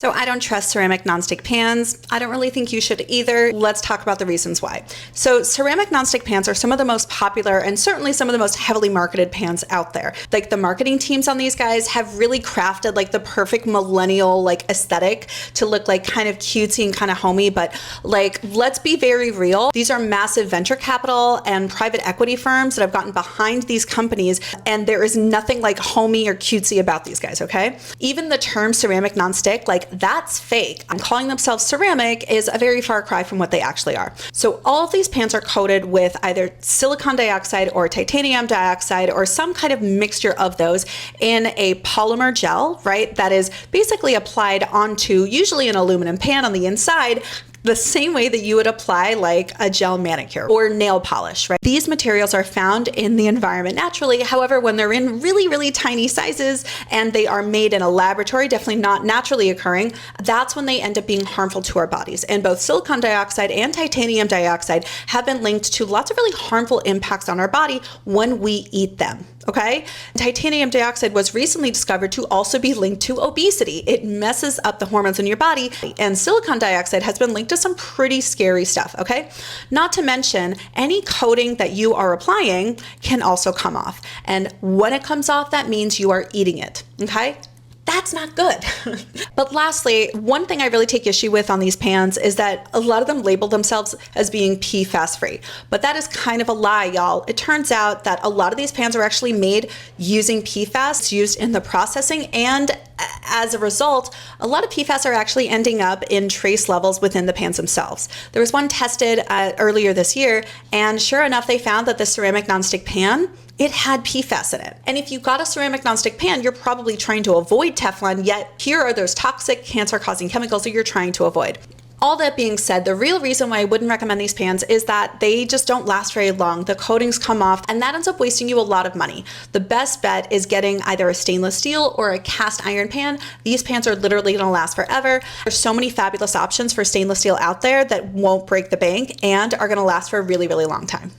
So I don't trust ceramic nonstick pans. I don't really think you should either. Let's talk about the reasons why. So ceramic nonstick pans are some of the most popular and certainly some of the most heavily marketed pans out there. Like the marketing teams on these guys have really crafted like the perfect millennial like aesthetic to look like kind of cutesy and kind of homey, but like let's be very real. These are massive venture capital and private equity firms that have gotten behind these companies, and there is nothing like homey or cutesy about these guys, okay? Even the term ceramic nonstick, like that's fake. And calling themselves ceramic is a very far cry from what they actually are. So all of these pans are coated with either silicon dioxide or titanium dioxide or some kind of mixture of those in a polymer gel, right? That is basically applied onto usually an aluminum pan on the inside, the same way that you would apply like a gel manicure or nail polish, right? These materials are found in the environment naturally. However, when they're in really, really tiny sizes and they are made in a laboratory, definitely not naturally occurring, that's when they end up being harmful to our bodies. And both silicon dioxide and titanium dioxide have been linked to lots of really harmful impacts on our body when we eat them. Okay? Titanium dioxide was recently discovered to also be linked to obesity. It messes up the hormones in your body, and silicon dioxide has been linked to some pretty scary stuff, okay? Not to mention, any coating that you are applying can also come off. And when it comes off, that means you are eating it, okay? That's not good. But lastly, one thing I really take issue with on these pans is that a lot of them label themselves as being PFAS free, but that is kind of a lie, y'all. It turns out that a lot of these pans are actually made using PFAS used in the processing, and as a result, a lot of PFAS are actually ending up in trace levels within the pans themselves. There was one tested earlier this year, and sure enough, they found that the ceramic nonstick pan, it had PFAS in it. And if you got a ceramic nonstick pan, you're probably trying to avoid Teflon, yet here are those toxic cancer-causing chemicals that you're trying to avoid. All that being said, the real reason why I wouldn't recommend these pans is that they just don't last very long. The coatings come off, and that ends up wasting you a lot of money. The best bet is getting either a stainless steel or a cast iron pan. These pans are literally gonna last forever. There's so many fabulous options for stainless steel out there that won't break the bank and are gonna last for a really, really long time.